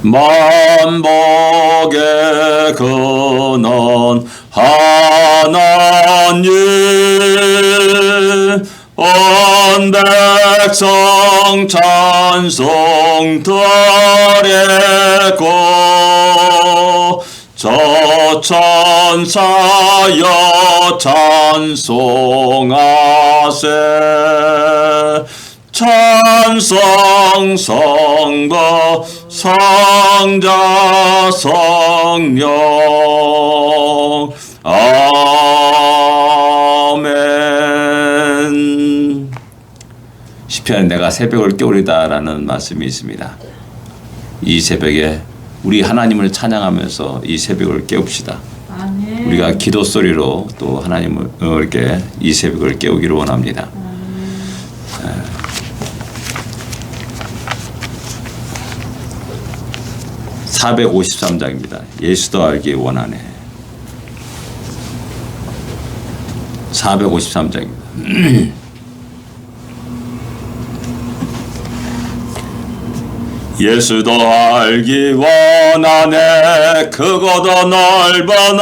만복의 근원 하나님 온 백성 찬송 드리고 저 천사여 찬송하세 찬송 성부 성자 성령 아멘. 시편에 내가 새벽을 깨우리다라는 말씀이 있습니다. 이 새벽에 우리 하나님을 찬양하면서 이 새벽을 깨웁시다. 아멘. 우리가 기도 소리로 또 하나님을 이렇게 이 새벽을 깨우기를 원합니다. 453장입니다. 예수도 알기 원하네. 453장입니다. 예수도 알기 원하네. 크고도 넓은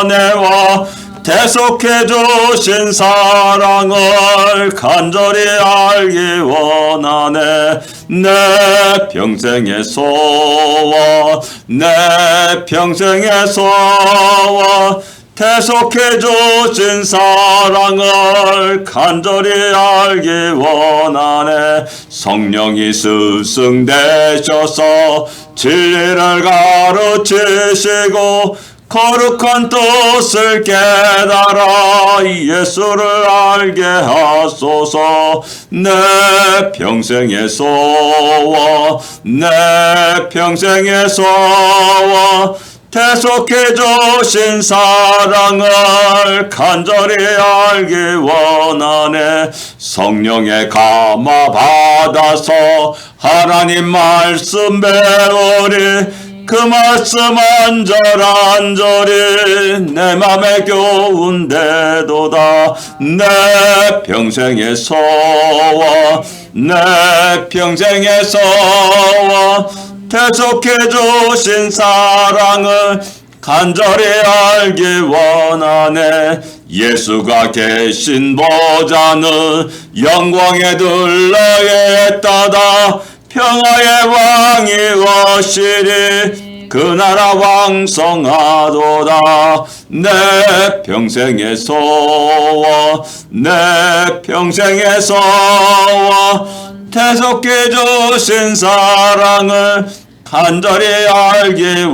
은혜와 대속해 주신 사랑을 간절히 알기 원하네. 내 평생의 소원 내 평생의 소원 대속해 주신 사랑을 간절히 알기 원하네. 성령이 스승되셔서 진리를 가르치시고 거룩한 뜻을 깨달아 예수를 알게 하소서. 내 평생의 소원 내 평생의 소원 대속해 주신 사랑을 간절히 알기 원하네. 성령의 감화 받아서 하나님 말씀 배우리. 그 말씀 안절안절이 내 맘에 교훈되도다. 내 평생의 소원 내 평생의 소원 대속해 주신 사랑을 간절히 알기 원하네. 예수가 계신 보좌는 영광에 둘러있다다. 평화의 왕이 오시리 그 나라 왕성하도다. 내 평생의 소원 내 평생의 소원 대속해 주신 사랑을 간절히 알기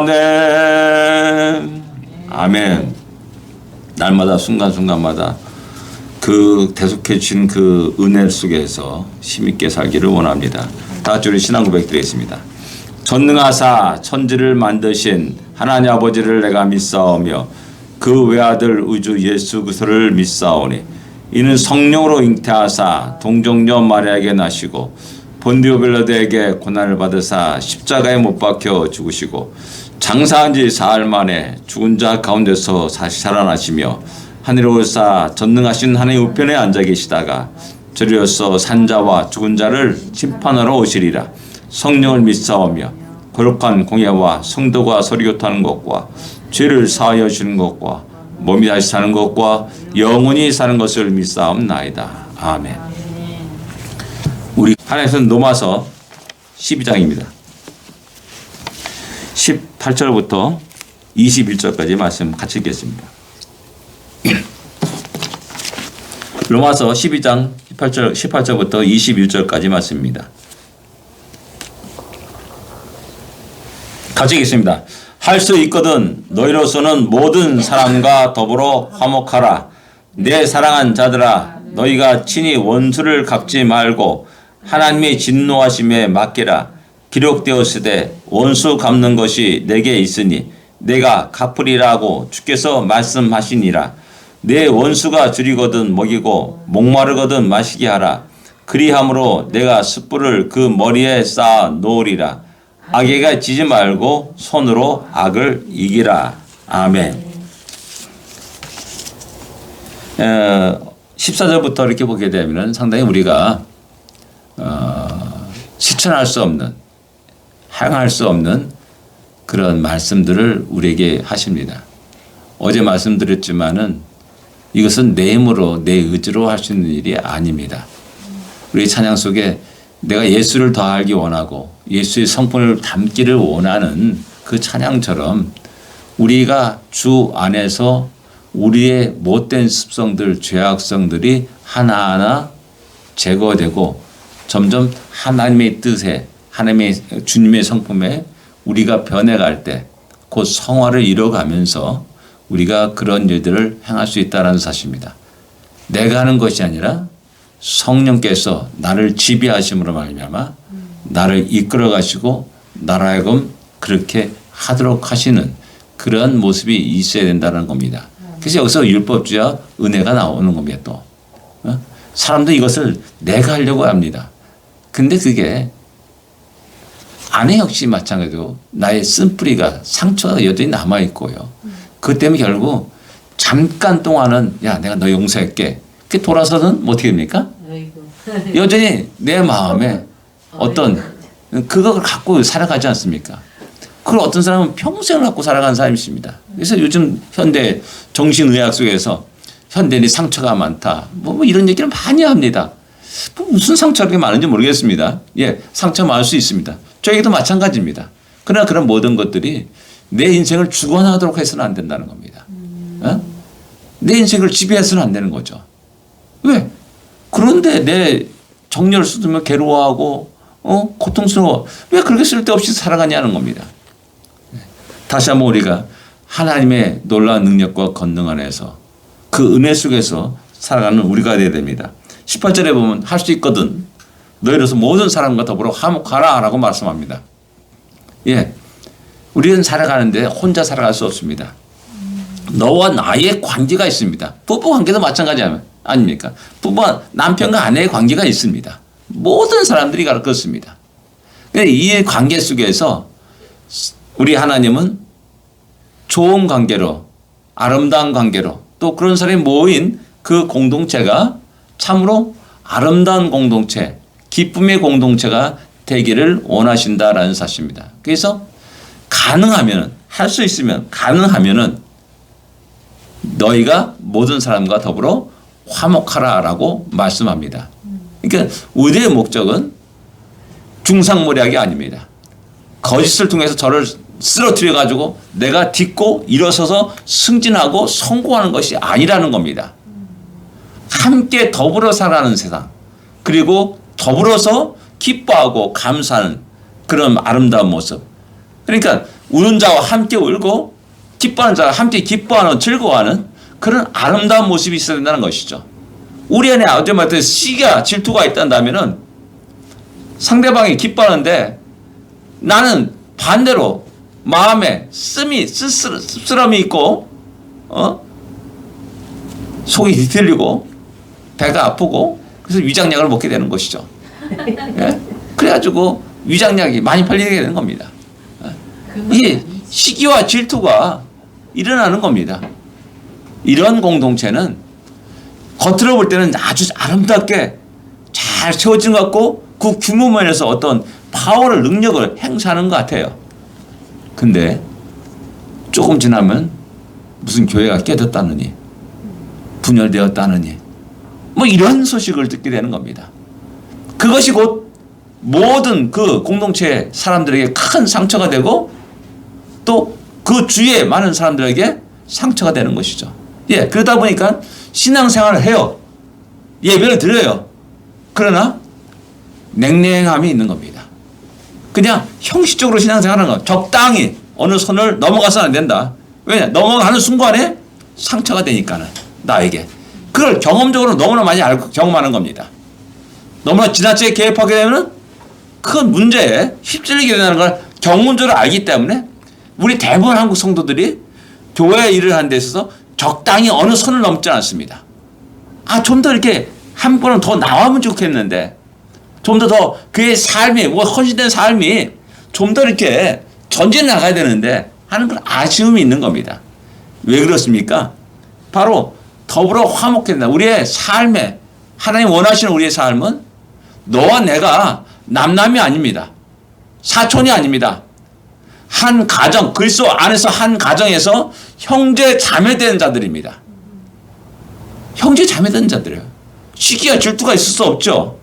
원하네. 아멘. 날마다 순간순간마다 그 대속해 주신 그 은혜 속에서 힘있게 살기를 원합니다. 다 같이 우리 신앙 고백드리겠습니다. 전능하사 천지를 만드신 하나님 아버지를 내가 믿사오며 그 외아들 우주 예수 그리스도를 믿사오니 이는 성령으로 잉태하사 동정녀 마리아에게 나시고 본디오 빌라도에게 고난을 받으사 십자가에 못 박혀 죽으시고 장사한 지 사흘 만에 죽은 자 가운데서 다시 살아나시며 하늘에 올사 전능하신 하나님 우편에 앉아 계시다가 저리로서 산자와 죽은 자를 심판하러 오시리라. 성령을 믿사오며 거룩한 공예와 성도가 서리교타는 것과 죄를 사하여 주는 것과 몸이 다시 사는 것과 영원히 사는 것을 믿사옵나이다. 아멘. 우리 하나님께서는 로마서 12장입니다. 18절부터 21절까지 말씀 같이 읽겠습니다. 로마서 12장 18절부터 21절까지 말씀입니다. 같이 읽겠습니다. 할 수 있거든 너희로서는 모든 사람과 더불어 화목하라. 내 사랑한 자들아 너희가 친히 원수를 갚지 말고 하나님의 진노하심에 맡기라. 기록되었으되 원수 갚는 것이 내게 있으니 내가 갚으리라고 주께서 말씀하시니라. 내 원수가 줄이거든 먹이고 목마르거든 마시게 하라. 그리함으로 내가 숯불을 그 머리에 쌓아 놓으리라. 악에게 지지 말고 손으로 악을 이기라. 아멘. 14절부터 이렇게 보게 되면 상당히 우리가 실천할 수 없는 행할 수 없는 그런 말씀들을 우리에게 하십니다. 어제 말씀드렸지만은 이것은 내 힘으로 내 의지로 할 수 있는 일이 아닙니다. 우리 찬양 속에 내가 예수를 더 알기 원하고 예수의 성품을 담기를 원하는 그 찬양처럼 우리가 주 안에서 우리의 못된 습성들, 죄악성들이 하나하나 제거되고 점점 하나님의 뜻에 하나님의 주님의 성품에 우리가 변해갈 때 곧 성화를 이뤄가면서 우리가 그런 일들을 행할 수 있다는 사실입니다. 내가 하는 것이 아니라 성령께서 나를 지배하심으로 말미암아 나를 이끌어 가시고 나로 하여금 그렇게 하도록 하시는 그런 모습이 있어야 된다는 겁니다. 그래서 여기서 율법주의와 은혜가 나오는 겁니다. 또 사람도 이것을 내가 하려고 합니다. 근데 그게 아내 역시 마찬가지로 나의 쓴뿌리가 상처가 여전히 남아있고요. 그 때문에 결국 잠깐 동안은 야 내가 너 용서할게. 그 돌아서는 뭐 어떻게 됩니까? 여전히 내 마음에 어떤 그걸 갖고 살아가지 않습니까? 그걸 어떤 사람은 평생을 갖고 살아가는 사람이 있습니다. 그래서 요즘 현대 정신의학 속에서 현대인이 상처가 많다. 뭐 이런 얘기를 많이 합니다. 뭐 무슨 상처가 그렇게 많은지 모르겠습니다. 예, 상처 많을 수 있습니다. 저에게도 마찬가지입니다. 그러나 그런 모든 것들이 내 인생을 주관하도록 해서는 안 된다는 겁니다. 내 인생을 지배해서는 안 되는 거죠. 왜? 그런데 내 정열을 쏟으면 괴로워하고 고통스러워. 왜 그렇게 쓸데없이 살아가냐는 겁니다. 다시 한번 우리가 하나님의 놀라운 능력과 권능 안에서 그 은혜 속에서 살아가는 우리가 되어야 됩니다. 18절에 보면 할 수 있거든. 너희로서 모든 사람과 더불어 화목하라 라고 말씀합니다. 예, 우리는 살아가는데 혼자 살아갈 수 없습니다. 너와 나의 관계가 있습니다. 부부 관계도 마찬가지 아닙니까? 부부와 남편과 아내의 관계가 있습니다. 모든 사람들이 그렇습니다. 이 관계 속에서 우리 하나님은 좋은 관계로 아름다운 관계로 또 그런 사람이 모인 그 공동체가 참으로 아름다운 공동체 기쁨의 공동체가 되기를 원하신다라는 사실입니다. 그래서 가능하면 할 수 있으면 가능하면은 너희가 모든 사람과 더불어 화목하라라고 말씀합니다. 그러니까 의대의 목적은 중상모략이 아닙니다. 거짓을 통해서 저를 쓰러뜨려 가지고 내가 딛고 일어서서 승진하고 성공하는 것이 아니라는 겁니다. 함께 더불어 살아가는 세상 그리고 더불어서 기뻐하고 감사하는 그런 아름다운 모습. 그러니까 우는 자와 함께 울고 기뻐하는 자와 함께 기뻐하는 즐거워하는 그런 아름다운 모습이 있어야 된다는 것이죠. 우리 안에 어제마다 시기와 질투가 있다면은 상대방이 기뻐하는데 나는 반대로 마음에 씁쓸함이 있고 속이 뒤틀리고 배가 아프고 그래서 위장약을 먹게 되는 것이죠. 예? 그래가지고 위장약이 많이 팔리게 되는 겁니다. 이게 시기와 질투가 일어나는 겁니다. 이런 공동체는 겉으로 볼 때는 아주 아름답게 잘 세워진 것 같고 그 규모 면에서 어떤 파워를 능력을 행사하는 것 같아요. 근데 조금 지나면 무슨 교회가 깨졌다느니 분열되었다느니 뭐 이런 소식을 듣게 되는 겁니다. 그것이 곧 모든 그 공동체 사람들에게 큰 상처가 되고 또 그 주위에 많은 사람들에게 상처가 되는 것이죠. 예, 그러다 보니까 신앙생활을 해요. 예배를 드려요. 그러나 냉랭함이 있는 겁니다. 그냥 형식적으로 신앙생활하는 거. 적당히 어느 선을 넘어가서는 안 된다. 왜냐? 넘어가는 순간에 상처가 되니까는 나에게. 그걸 경험적으로 너무나 많이 알고 경험하는 겁니다. 너무나 지나치게 개입하게 되면 큰 문제에 휩쓸리게 된다는 걸 경험적으로 알기 때문에 우리 대부분 한국 성도들이 교회 일을 하는 데 있어서 적당히 어느 선을 넘지 않습니다. 좀 더 이렇게 한 번은 더 나오면 좋겠는데 좀 더 그의 삶이 헌신된 삶이 좀 더 이렇게 전진해 나가야 되는데 하는 그런 아쉬움이 있는 겁니다. 왜 그렇습니까? 바로 더불어 화목해야 된다. 우리의 삶에 하나님 원하시는 우리의 삶은 너와 내가 남남이 아닙니다. 사촌이 아닙니다. 한 가정, 그리스도 안에서 한 가정에서 형제 자매된 자들입니다. 형제 자매된 자들이에요. 시기와 질투가 있을 수 없죠.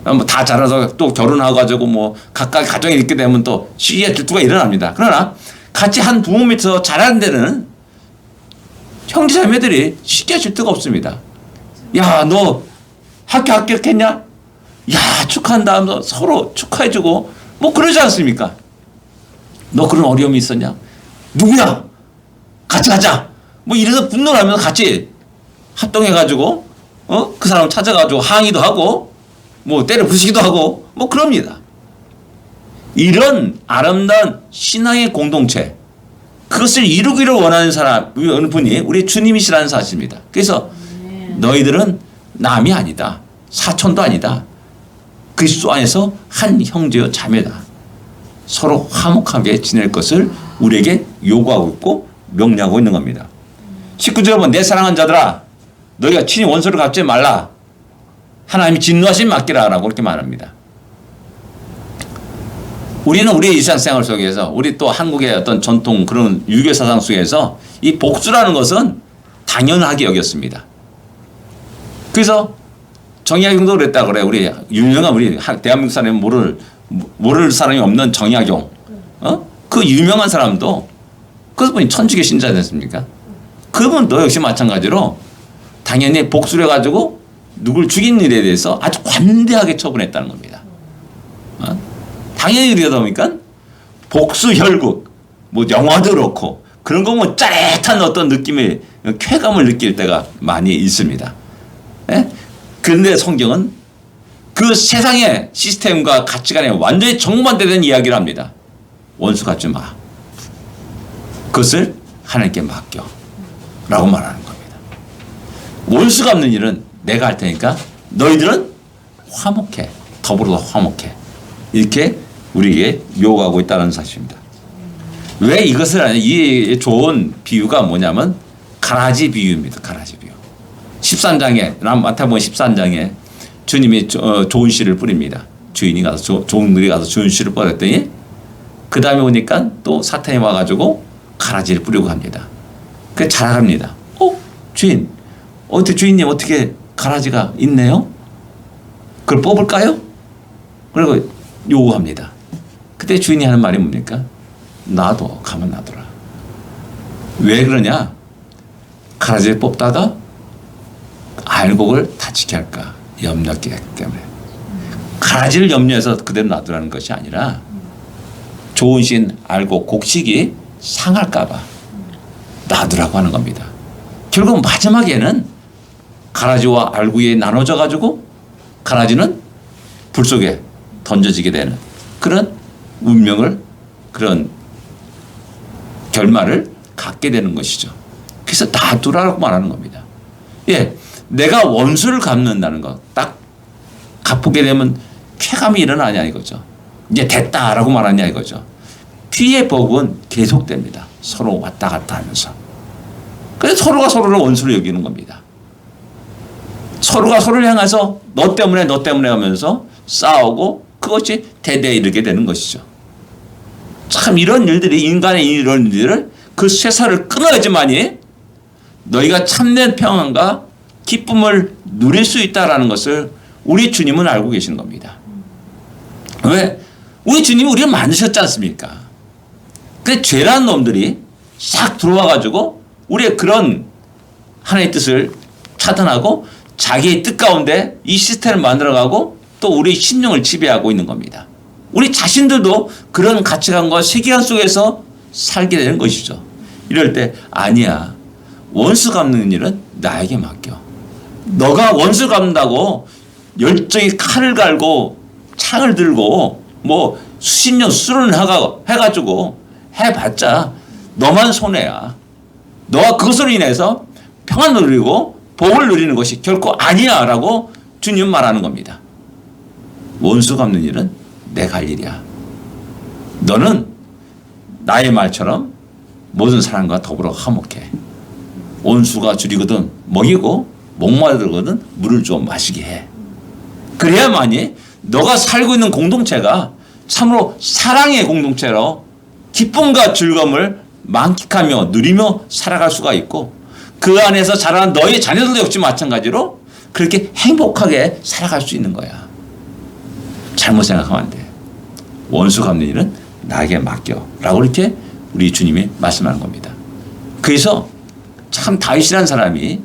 뭐 다 자라서 또 결혼하고 뭐 각각 가정이 있게 되면 또 시기와 질투가 일어납니다. 그러나 같이 한 부모 밑에서 자라는 데는 형제 자매들이 시기와 질투가 없습니다. 야, 너 학교 합격했냐? 야, 축하한다 하면서 서로 축하해주고 뭐 그러지 않습니까? 너 그런 어려움이 있었냐? 누구야? 같이 가자. 뭐 이래서 분노를 하면서 같이 합동해가지고 그 사람 찾아가지고 항의도 하고 뭐 때려 부수기도 하고 뭐 그럽니다. 이런 아름다운 신앙의 공동체, 그것을 이루기를 원하는 사람, 어느 분이 우리 주님이시라는 사실입니다. 그래서 너희들은 남이 아니다. 사촌도 아니다. 그리스도 안에서 한 형제요 자매다. 서로 화목하게 지낼 것을 우리에게 요구하고 있고 명령하고 있는 겁니다. 19절 보면 내 사랑하는 자들아 너희가 친히 원수를 갚지 말라. 하나님이 진노하심 맡기라 라고 그렇게 말합니다. 우리는 우리의 일상생활 속에서 우리 또 한국의 어떤 전통 그런 유교 사상 속에서 이 복수라는 것은 당연하게 여겼습니다. 그래서 정약용도 그랬다 그래. 우리 유명한 우리 대한민국 사람이 모를 사람이 없는 정약용. 그 유명한 사람도 그분이 천주교 신자 됐습니까? 그분도 역시 마찬가지로 당연히 복수를 해가지고 누굴 죽인 일에 대해서 아주 관대하게 처분했다는 겁니다. 당연히 그러다 보니까 복수 혈국, 뭐 영화도 그렇고 그런 거 보면 짜릿한 어떤 느낌의 쾌감을 느낄 때가 많이 있습니다. 예? 그런데 성경은 그 세상의 시스템과 가치관에 완전히 정반대된 이야기를 합니다. 원수 갖지 마. 그것을 하나님께 맡겨. 라고 말하는 겁니다. 원수 갚는 일은 내가 할 테니까 너희들은 화목해. 더불어 화목해. 이렇게 우리에게 요구하고 있다는 사실입니다. 왜 이것을 하냐? 이 좋은 비유가 뭐냐면 가라지 비유입니다. 가라지 비유. 13장에 마태복음 13장에 주님이 좋은 씨를 뿌립니다. 주인이 가서 종들이 가서 좋은 씨를 뿌렸더니 그 다음에 오니까 또 사탄이 와가지고 가라지를 뿌리고 갑니다. 그래서 자랑합니다. 주인, 주인님 어떻게 가라지가 있네요? 그걸 뽑을까요? 그리고 요구합니다. 그때 주인이 하는 말이 뭡니까? 놔둬, 가만 놔둬라. 왜 그러냐? 가라지를 뽑다가 알곡을 다치게 할까 염려하기 때문에. 가라지를 염려해서 그대로 놔두라는 것이 아니라 좋은 신 알곡 곡식이 상할까 봐 놔두라고 하는 겁니다. 결국 마지막에는 가라지와 알곡이 나눠져 가지고 가라지는 불 속에 던져지게 되는 그런 운명을, 그런 결말을 갖게 되는 것이죠. 그래서 놔두라고 말하는 겁니다. 예, 내가 원수를 갚는다는 것, 딱 갚게 되면 쾌감이 일어나냐 이거죠. 이제 됐다라고 말하냐 이거죠. 피의 법은 계속됩니다. 서로 왔다 갔다 하면서. 그래서 서로가 서로를 원수로 여기는 겁니다. 서로가 서로를 향해서 너 때문에 하면서 싸우고 그것이 대대에 이르게 되는 것이죠. 참 이런 일들이, 인간의 이런 일들을 그 쇠사를 끊어야지만이 너희가 참된 평안과 기쁨을 누릴 수 있다라는 것을 우리 주님은 알고 계시는 겁니다. 왜? 우리 주님이 우리를 만드셨지 않습니까? 근데 죄란 놈들이 싹 들어와 가지고 우리의 그런 하나님의 뜻을 차단하고 자기의 뜻 가운데 이 시스템을 만들어가고 또 우리 심령을 지배하고 있는 겁니다. 우리 자신들도 그런 가치관과 세계관 속에서 살게 되는 것이죠. 이럴 때 아니야. 원수 갚는 일은 나에게 맡겨. 너가 원수 갚는다고 열정히 칼을 갈고 창을 들고 뭐 수십 년 수련을 해가지고 해봤자 너만 손해야. 너가 그것으로 인해서 평안을 누리고 복을 누리는 것이 결코 아니야 라고 주님 말하는 겁니다. 원수 갚는 일은 내가 할 일이야. 너는 나의 말처럼 모든 사람과 더불어 화목해. 원수가 줄이거든 먹이고 목마르거든 물을 좀 마시게 해. 그래야만이 너가 살고 있는 공동체가 참으로 사랑의 공동체로 기쁨과 즐거움을 만끽하며 누리며 살아갈 수가 있고 그 안에서 자라는 너희 자녀들도 역시 마찬가지로 그렇게 행복하게 살아갈 수 있는 거야. 잘못 생각하면 안 돼. 원수 갚는 일은 나에게 맡겨 라고 이렇게 우리 주님이 말씀하는 겁니다. 그래서 참 다윗이라는 사람이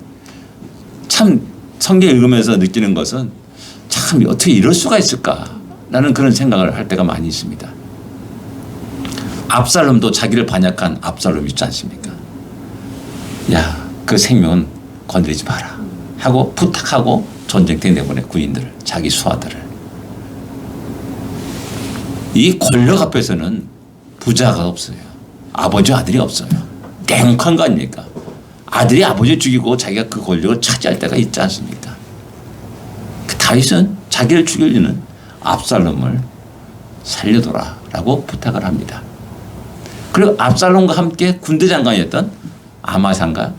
참 성경 읽으면서 느끼는 것은 참 어떻게 이럴 수가 있을까 라는 그런 생각을 할 때가 많이 있습니다. 압살롬도 자기를 반역한 압살롬 있지 않습니까? 야, 그 생명은 건드리지 마라 하고 부탁하고 전쟁터에 내보내 군인들을, 자기 수하들을. 이 권력 앞에서는 부자가 없어요. 아버지 아들이 없어요. 냉혹한 거 아닙니까? 아들이 아버지를 죽이고 자기가 그 권력을 차지할 때가 있지 않습니까? 그 다윗은 자기를 죽이려는 압살롬을 살려둬라 라고 부탁을 합니다. 그리고 압살롬과 함께 군대 장관이었던 아마샤입니다.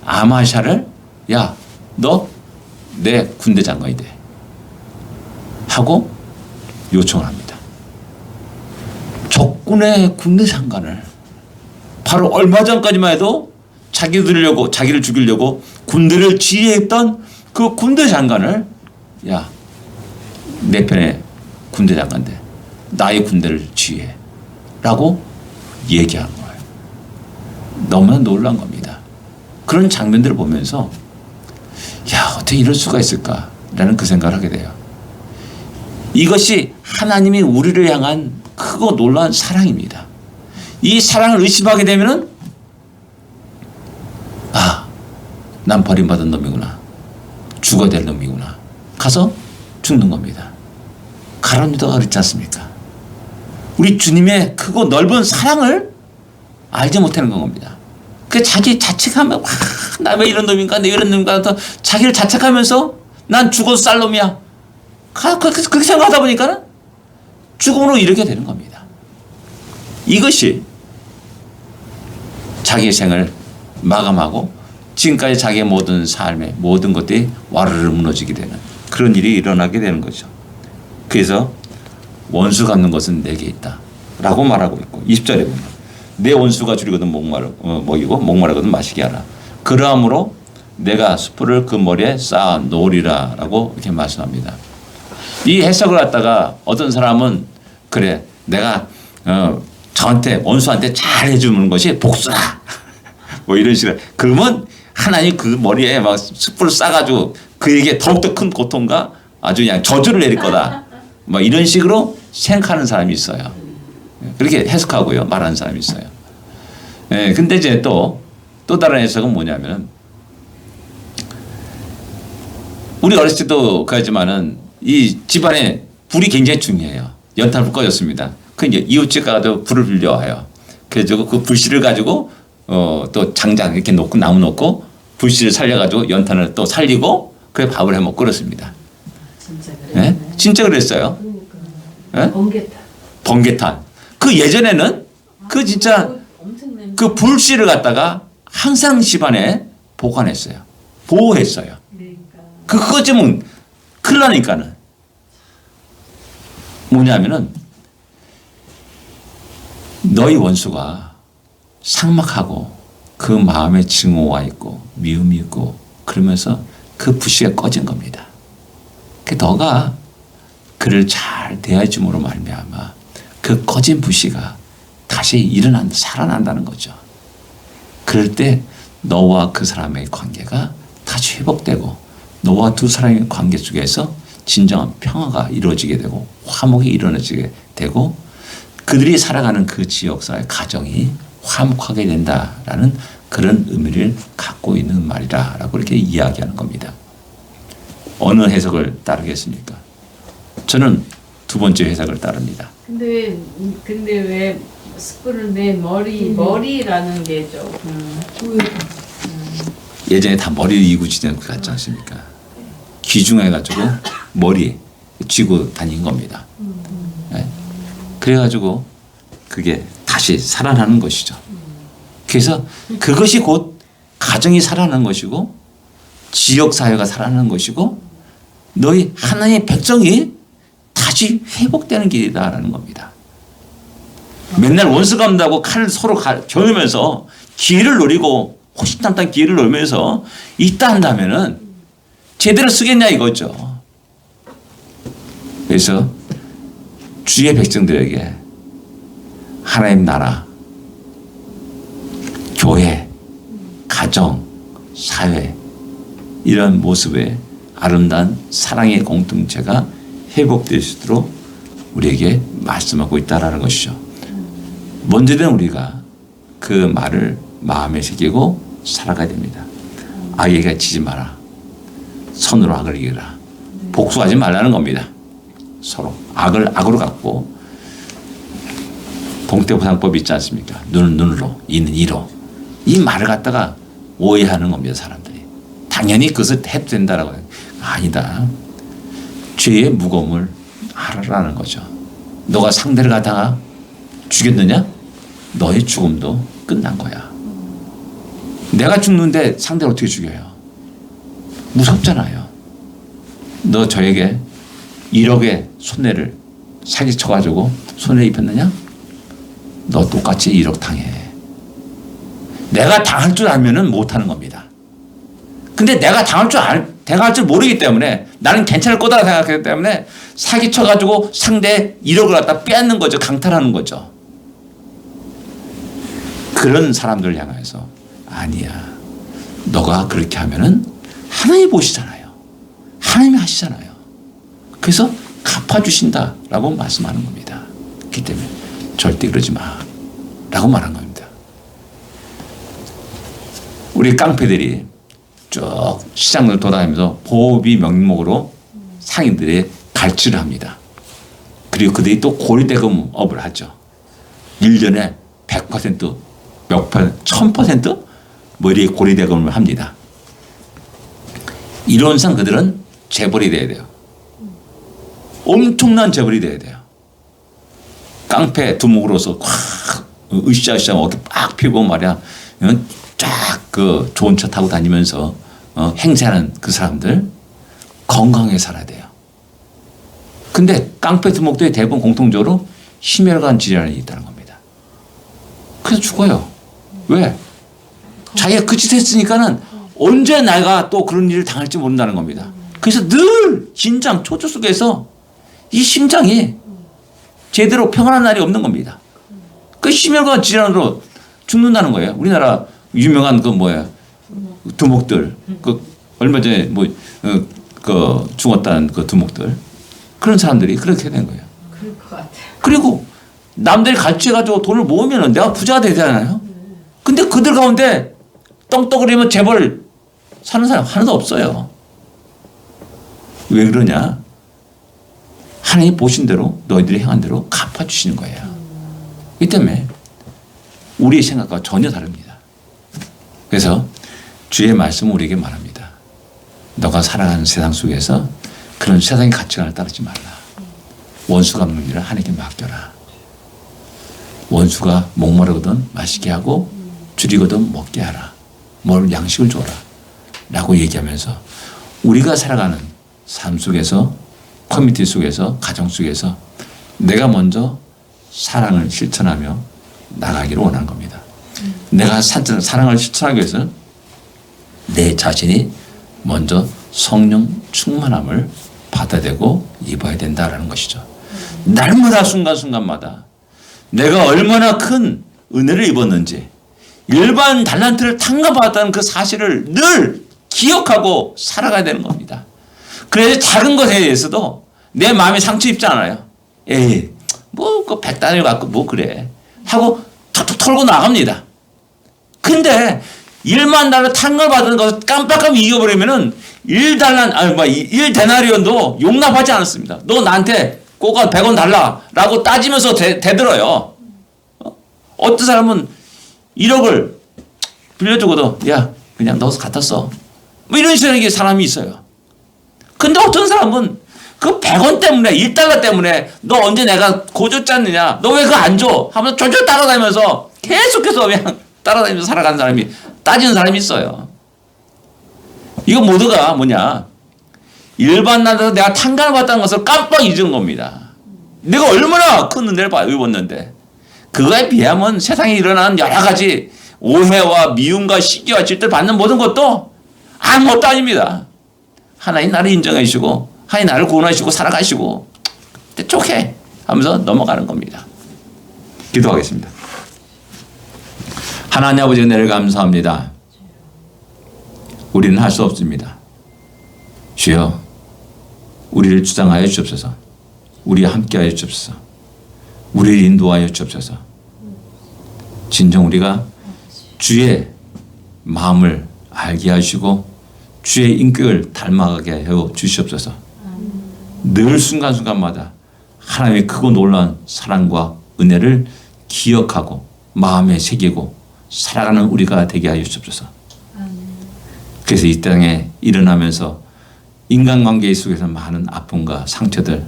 아마샤를 야, 너 내 군대 장관이 돼 하고 요청을 합니다. 적군의 군대 장관을 바로 얼마 전까지만 해도 자기를 죽이려고 군대를 지휘했던 그 군대 장관을 야, 내 편에 군대 장관 돼. 나의 군대를 지휘해 라고 얘기하는 거예요. 너무나 놀란 겁니다. 그런 장면들을 보면서 야, 어떻게 이럴 수가 있을까 라는 그 생각을 하게 돼요. 이것이 하나님이 우리를 향한 크고 놀라운 사랑입니다. 이 사랑을 의심하게 되면은 아, 난 버림받은 놈이구나. 죽어야 될 놈이구나. 가서 죽는 겁니다. 가룟 유다가 그렇지 않습니까? 우리 주님의 크고 넓은 사랑을 알지 못하는 겁니다. 그 자기 자책하면 나 왜 이런 놈인가, 내 이런 놈인가, 자기를 자책하면서 난 죽어도 쌀 놈이야. 그렇게 생각하다 보니까는 죽음으로 이르게 되는 겁니다. 이것이 자기의 생을 마감하고 지금까지 자기의 모든 삶의 모든 것들이 와르르 무너지게 되는 그런 일이 일어나게 되는 거죠. 그래서 원수 갚는 것은 내게 있다 라고 말하고 있고 20절에 보면 내 원수가 줄이거든 먹이고 목마르거든 마시게 하라. 그러함으로 내가 숯불을 그 머리에 쌓아 놓으리라 라고 이렇게 말씀합니다. 이 해석을 갖다가 어떤 사람은 그래 내가 저한테 원수한테 잘 해주는 것이 복수다 뭐 이런 식으로 그러면 하나님 그 머리에 막 숯불을 쌓아가지고 그에게 더욱더 큰 고통과 아주 그냥 저주를 내릴 거다 뭐 이런 식으로 생각하는 사람이 있어요. 그렇게 해석하고요 말하는 사람이 있어요. 근데 이제 또 다른 해석은 뭐냐면은 우리 어렸을 때도 그러지만은 이 집안에 불이 굉장히 중요해요. 연탄불 꺼졌습니다. 그 이제 이웃집 가도 불을 빌려와요. 그래서 그 불씨를 가지고 또 장작 이렇게 놓고 나무 놓고 불씨를 살려가지고 연탄을 또 살리고 그래 밥을 해 먹고 그렇습니다. 진짜 그랬네. 네? 진짜 그랬어요. 네? 번개탄. 그 예전에는 그 진짜 그 불씨를 갖다가 항상 집안에 보관했어요. 보호했어요. 그거 좀 큰일 나니까는 뭐냐면은 너희 원수가 삭막하고 그 마음에 증오가 있고 미움이 있고 그러면서 그 불씨가 꺼진 겁니다. 그 너가 그를 잘 대해줌으로 말미암아 그 꺼진 불씨가 다시 살아난다는 거죠. 그럴 때 너와 그 사람의 관계가 다시 회복되고 너와 두 사람의 관계 속에서 진정한 평화가 이루어지게 되고 화목이 일어나지게 되고 그들이 살아가는 그 지역사회 가정이 화목하게 된다라는 그런 의미를 갖고 있는 말이라고 이렇게 이야기하는 겁니다. 어느 해석을 따르겠습니까? 저는 두 번째 해석을 따릅니다. 근데 왜 숯불을 내 머리라는 게죠. 예전에 다 머리를 이고지는 것 같지 않습니까? 귀중해가지고 머리 쥐고 다닌 겁니다. 네. 그래가지고 그게 다시 살아나는 것이죠. 그래서 그것이 곧 가정이 살아나는 것이고 지역사회가 살아나는 것이고 너희 하나님의 백성이 다시 회복되는 길이다라는 겁니다. 맨날 원수 갚는다고 칼을 서로 겨누면서 기회를 노리고 호시탐탐 기회를 노리면서 있다 한다면은 제대로 쓰겠냐 이거죠. 그래서 주의 백성들에게 하나님 나라, 교회, 가정, 사회 이런 모습의 아름다운 사랑의 공동체가 회복될 수 있도록 우리에게 말씀하고 있다는 것이죠. 먼저는 우리가 그 말을 마음에 새기고 살아가야 됩니다. 악에게 지지 마라. 선으로 악을 이기라. 복수하지 말라는 겁니다. 서로 악을 악으로 갚고 동태보상법이 있지 않습니까? 눈은 눈으로, 이는 이로. 이 말을 갖다가 오해하는 겁니다. 사람들이. 당연히 그것을 해도 된다라고 해요. 아니다. 죄의 무거움을 알아라는 거죠. 너가 상대를 갖다가 죽였느냐? 너의 죽음도 끝난 거야. 내가 죽는데 상대를 어떻게 죽여요? 무섭잖아요. 너 저에게 1억의 손해를 사기쳐가지고 손해 입혔느냐? 너 똑같이 1억 당해. 내가 당할 줄 알면은 못하는 겁니다. 근데 내가 당할 줄 모르기 때문에 나는 괜찮을 거다 생각하기 때문에 사기쳐가지고 상대 1억을 갖다 빼앗는 거죠. 강탈하는 거죠. 그런 사람들을 향해서 아니야. 너가 그렇게 하면은 하나님이 보시잖아요. 하나님이 하시잖아요. 그래서 갚아주신다라고 말씀하는 겁니다. 그렇기 때문에 절대 그러지 마라고 말한 겁니다. 우리 깡패들이 쭉 시장을 돌아다니면서 보비 명목으로 상인들의 갈취를 합니다. 그리고 그들이 또 고리대금업을 하죠. 1년에 100% 몇 %, 1000% 머리에 고리대금을 합니다. 이론상 그들은 재벌이 돼야 돼요. 엄청난 재벌이 돼야 돼요. 깡패 두목으로서 확 으쌰으쌰 어깨 빡 펴고 말이야. 쫙 그 좋은 차 타고 다니면서 행세하는 그 사람들 건강하게 살아야 돼요. 근데 깡패 두목들이 대부분 공통적으로 심혈관 질환이 있다는 겁니다. 그래서 죽어요. 왜? 자기가 그 짓 했으니까는 언제 내가 또 그런 일을 당할지 모른다는 겁니다. 그래서 늘 긴장, 초조 속에서 이 심장이 제대로 평안한 날이 없는 겁니다. 그 심혈관 질환으로 죽는다는 거예요. 우리나라 유명한 그 뭐야 두목들 그 얼마 전에 그 죽었다는 그 두목들 그런 사람들이 그렇게 된 거예요. 그럴 것 같아요. 그리고 남들이 갈취해가지고 돈을 모으면 내가 부자가 되잖아요. 근데 그들 가운데 떵떵거리면 재벌 사는 사람 하나도 없어요. 왜 그러냐? 하나님 보신 대로 너희들이 행한 대로 갚아주시는 거예요. 이 때문에 우리의 생각과 전혀 다릅니다. 그래서 주의 말씀은 우리에게 말합니다. 너가 살아가는 세상 속에서 그런 세상의 가치관을 따르지 말라. 원수 갚는 일을 하나님께 맡겨라. 원수가 목마르거든 마시게 하고 줄이거든 먹게 하라. 뭘 양식을 줘라. 라고 얘기하면서 우리가 살아가는 삶 속에서 커뮤니티 속에서 가정 속에서 내가 먼저 사랑을 실천하며 나가기를 원하는 겁니다. 내가 사랑을 실천하기 위해서 내 자신이 먼저 성령 충만함을 받아들이고 입어야 된다라는 것이죠. 날마다 순간순간마다 내가 얼마나 큰 은혜를 입었는지 일반 달란트를 탕감받았다는 그 사실을 늘 기억하고 살아가야 되는 겁니다. 그래서 작은 것에 대해서도 내 마음에 상처 입지 않아요. 에이, 뭐, 그 100단을 갖고 뭐 그래. 하고 툭툭 털고 나갑니다. 근데 1만 달러 탕감받은 것을 깜빡하면 이겨버리면은 1데나리온도 용납하지 않았습니다. 너 나한테 꼭 100원 달라라고 따지면서 대들어요. 어떤 사람은 1억을 빌려주고도 야 그냥 넣어서 갖다 써. 뭐 이런 식의 사람이 있어요. 근데 어떤 사람은 그 100원 때문에 1달러 때문에 너 언제 내가 고조 짰느냐 너 왜 그거 안 줘? 하면서 졸졸 따라다니면서 계속해서 그냥 따라다니면서 살아가는 사람이 따지는 사람이 있어요. 이거 모두가 뭐냐 일반 나라에서 내가 탕감을 받았다는 것을 깜빡 잊은 겁니다. 내가 얼마나 큰 은혜를 입었는데 그거에 비하면 세상에 일어나는 여러 가지 오해와 미움과 시기와 질투를 받는 모든 것도 아무것도 아닙니다. 하나님 나를 인정해 주시고 하나님 나를 구원하시고 살아가시고 좋게 하면서 넘어가는 겁니다. 기도하겠습니다. 하나님 아버지 은혜를 감사합니다. 우리는 할 수 없습니다. 주여 우리를 주장하여 주옵소서. 우리와 함께하여 주옵소서. 우리를 인도하여 주옵소서. 진정 우리가 주의 마음을 알게 하시고 주의 인격을 닮아가게 하여 주시옵소서. 늘 순간순간마다 하나님의 크고 놀라운 사랑과 은혜를 기억하고 마음에 새기고 살아가는 우리가 되게 하여 주옵소서. 그래서 이 땅에 일어나면서 인간관계 속에서 많은 아픔과 상처들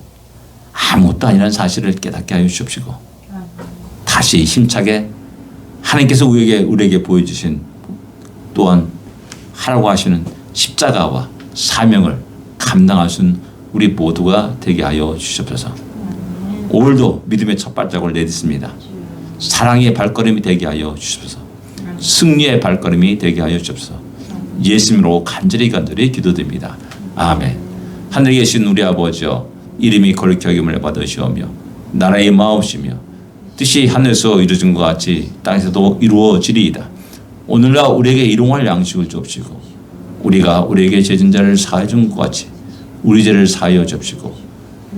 아무것도 아니라는 사실을 깨닫게 하여 주옵시고 다시 힘차게 하나님께서 우리에게 보여주신 또한 하라고 하시는 십자가와 사명을 감당할 수 있는 우리 모두가 되게 하여 주시옵소서. 오늘도 믿음의 첫 발자국을 내딛습니다. 사랑의 발걸음이 되게 하여 주시옵소서. 승리의 발걸음이 되게 하여 주시옵소서. 예수님으로 간절히 기도드립니다. 아멘. 하늘에 계신 우리 아버지여 이름이 거룩히 여김을 받으시오며 나라의 마옵시며 뜻이 하늘에서 이루어진 것 같이 땅에서도 이루어지리이다. 오늘날 우리에게 일용할 양식을 주옵시고 우리가 우리에게 죄진 자를 사하여 준 것 같이 우리 죄를 사하여 주옵시고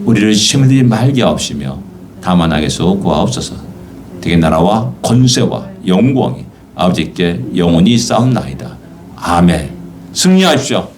우리를 시험에 들지 말게 하옵시며 다만 악에서 구하옵소서. 되게 나라와 권세와 영광이 아버지께 영원히 싸움나이다. 아멘. 승리하십시오.